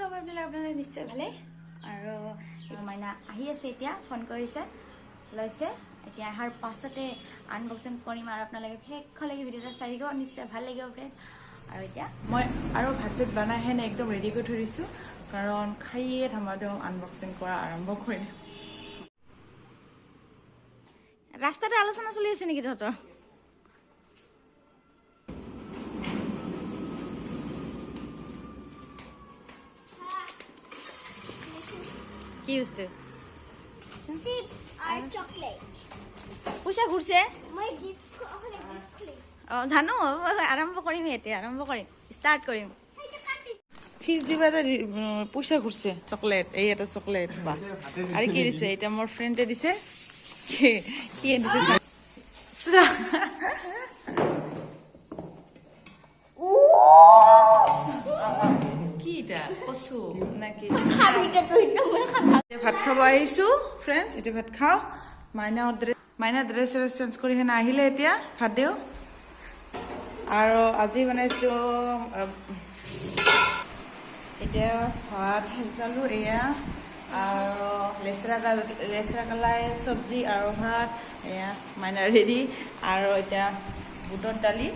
খবৰ আপোনালোকে নিশ্চয় ভালে আৰু মাইনা আহি আছে এতিয়া ফোন কৰিছে লৈছে এতিয়া আহাৰ পাছতে আনবক্সিং কৰিম আৰু আপোনালোকে শেষলৈকে ভিডিঅ'টো চাই দিব নিশ্চয় ভাল লাগিব ফ্ৰেণ্ডছ আৰু এতিয়া মই আৰু ভাত বনাই হেনে একদম ৰেডি কৰি থৈ দিছোঁ কাৰণ খাইয়ে ধমাধম আনবক্সিং কৰা আৰম্ভ কৰিম ৰাস্তাতে আলোচনা চলি আছে নেকি তহঁতৰ কি বস্তু Chips or chocolate? পইচা ঘূৰছে My gift chocolate. জানো আৰম্ভ কৰিম এতিয়া আৰম্ভ কৰিম ষ্টাৰ্ট কৰিম ফিজ দিবা পইচা ঘূৰছে চকলেট এই এটা চকলেট বা আৰু কি দিছে এতিয়া মোৰ ফ্ৰেণ্ডে দিছে কি দিছে কি এটা কচু নাকি ভাত খাব আহিছোঁ ফ্ৰেণ্ডছ এতিয়া ভাত খাওঁ মাইনা ড্ৰেছ চেঞ্জ কৰি হেনে আহিলে এতিয়া ভাত দিওঁ আৰু আজি বনাইছোঁ এতিয়া ভাত সিজালোঁ এয়া আৰু লেচৰা কালাই চব্জি আৰু ভাত এয়া মাইনা ৰেডি আৰু এতিয়া বুটৰ দালি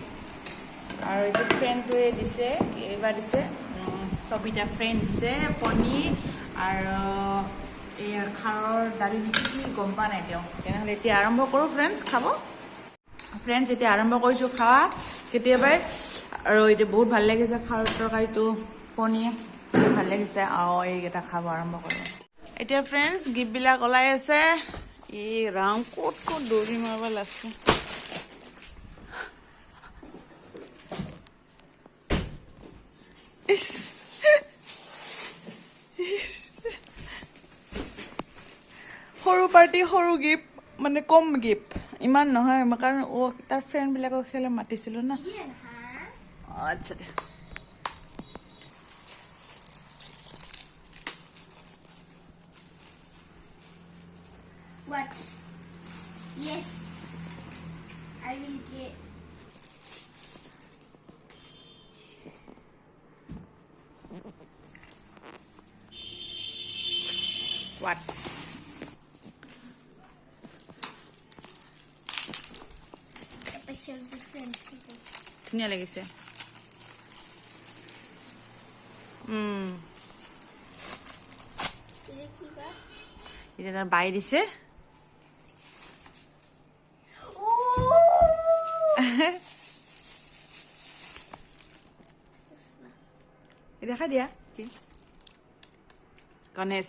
আৰু এইটো ফ্ৰেণ্ডটোৱে দিছে এইবাৰ দিছে চবিতা ফ্ৰেণ্ড দিছে কণী আৰু এয়া খাৰৰ দালি নেকি কি গম পোৱা নাই তেওঁ তেনেহ'লে এতিয়া আৰম্ভ কৰোঁ ফ্ৰেণ্ডছ খাব ফ্ৰেণ্ডছ এতিয়া আৰম্ভ কৰিছোঁ খাৱা কেতিয়াবাই আৰু এতিয়া বহুত ভাল লাগিছে খাৰৰ তৰকাৰীটো কণী ভাল লাগিছে আৰু এইকেইটা খাব আৰম্ভ কৰোঁ এতিয়া ফ্ৰেণ্ডছ গিফ্টবিলাক ওলাই আছে এই ৰাম ক'ত দৌৰি মাৰিব লাগছে সৰু পাৰ্টি সৰু গিফ্ট মানে কম গিফ্ট ইমান নহয় কাৰণ তাৰ ফ্ৰেণ্ডবিলাকক খেলে মাতিছিলোঁ না আচ্ছা দে What? Yes. I will get. What? Special different people. ধুনীয়া লাগিছে এতিয়া তাৰ বাই দিছে দেখা দিয়া কি গণেশ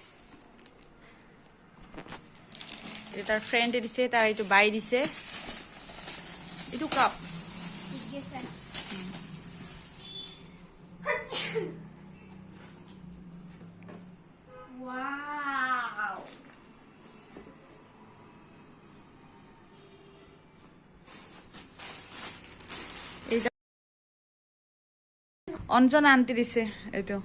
এটা তাৰ ফ্ৰেণ্ডে দিছে তাৰ এইটো বাই দিছে এইটো cup Yes, sir. Wow. Anjana aunty দিছে এইটো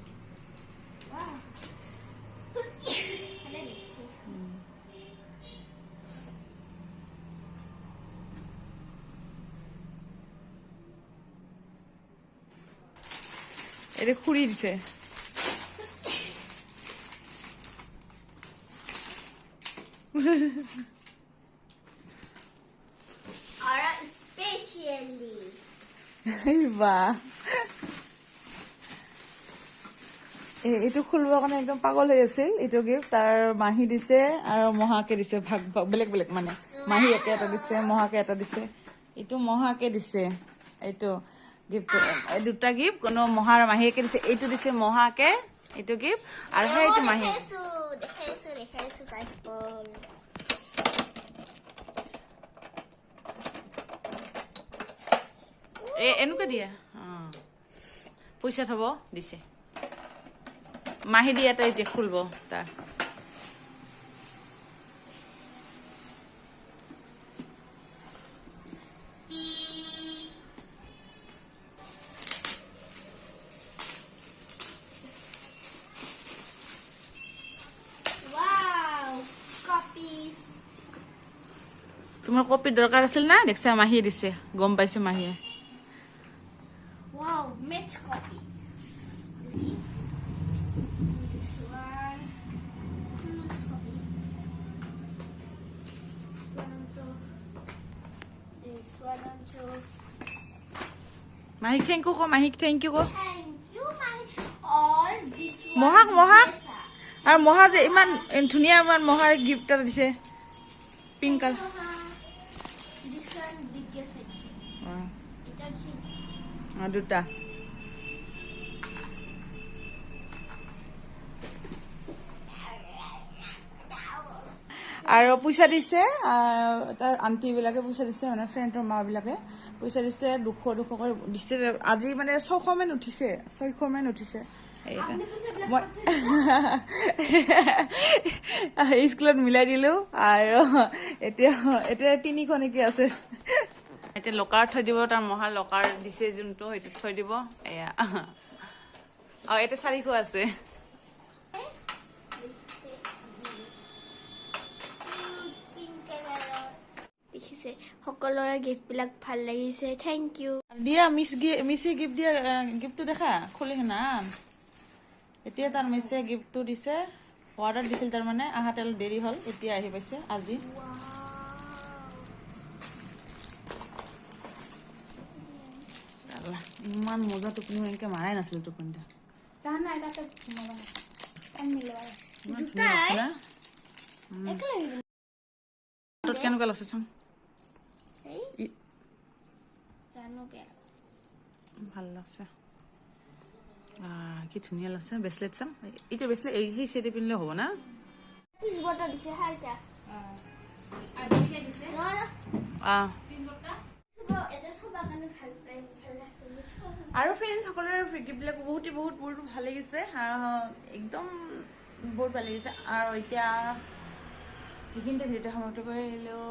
এটা খুৰি দিছে Especially. বাহ এইটো খুলিবৰ কাৰণে একদম পাগল হৈ আছিল এইটো গিফ্ট তাৰ মাহী দিছে আৰু মহাকে দিছে ভাগ ভাগ বেলেগ বেলেগ মানে মাহী একে এটা দিছে মহাকে এটা দিছে এইটো মহাকে দিছে এইটো গিফ্ট দুটা গিফ্ট কোনো মহাৰ মাহীকে দিছে এইটো দিছে মহাকে এইটো গিফ্ট আৰু সেইটো মাহী দেখাইছো guys. এনেকুৱা দিয়া পইচা থব দিছে মাহী দিয়া তই এতিয়া খুলব তাৰ Wow. Copies. তোমাৰ কপি দৰকাৰ আছিল না দেখছা মাহী দিছে গম পাইছে মাহীয়ে Wow. Match copy. মাহিক থেংক ইউ কো মাহিক থেংক ইউ কো Thank you, my all this one. মহাক মহাক Yes, sir. আৰু মহা যে ইমান ধুনীয়া ইমান মহাৰ গিফ্ট এটা দিছে pink colour This one biggest section. এটা দিছে দুটা আৰু পইচা দিছে তাৰ আণ্টিবিলাকে পইচা দিছে মানে ফ্ৰেণ্ডৰ মাবিলাকে পইচা দিছে 200 কৰি দিছে আজি মানে 600 মান উঠিছে 600 মান উঠিছে মই স্কুলত মিলাই দিলো আৰু এতিয়া 300 নেকি আছে এতিয়া লকাৰ থৈ দিব তাৰ মহা লকাৰ দিছে যোনটো সেইটো থৈ দিব এয়া আৰু এটা 400 আছে pink color. দেখিছে সকলোৰে গিফ্ট বিলাক ভাল লাগিছে থ্যাংক ইউ দিয়া মিছি গিফ্ট দিয়া গিফ্টটো দেখা খুলি না এতিয়া তাৰ মিছে গিফ্টটো দিছে অৰ্ডাৰ দিছিল তাৰ মানে আহাতে অলপ দেৰি হ'ল এতিয়া আহি পাইছে আজি ইমান মজা টোপনি এনেকে মাৰাই নাছিল টোপনিটা জানা এটাতে ঘুমাবা টাইম মিলবা ইমান ধুনীয়া লাগিছে না একে লাগিব তোৰ কেনেকুৱা লাগিছে চাম জানো বেয়া ভাল লাগছে কি ধুনীয়া লাগছে ব্ৰেচলেট চাম এতিয়া ব্ৰেচলেট সেই চেটে পিন্ধিলে হ'ব না পিছ বটা দিছে হাইটা আৰু কি দিছে ন পিনবটা এটা সবা কাৰণে ভাল লাগছে আৰু ফ্ৰেণ্ডছ সকলোৰে গিফ্টবিলাক বহুত ভাল লাগিছে একদম বহুত ভাল লাগিছে আৰু এতিয়া এইখিনিতে ভিডিঅ'টো সমাপ্ত কৰি আহিলোঁ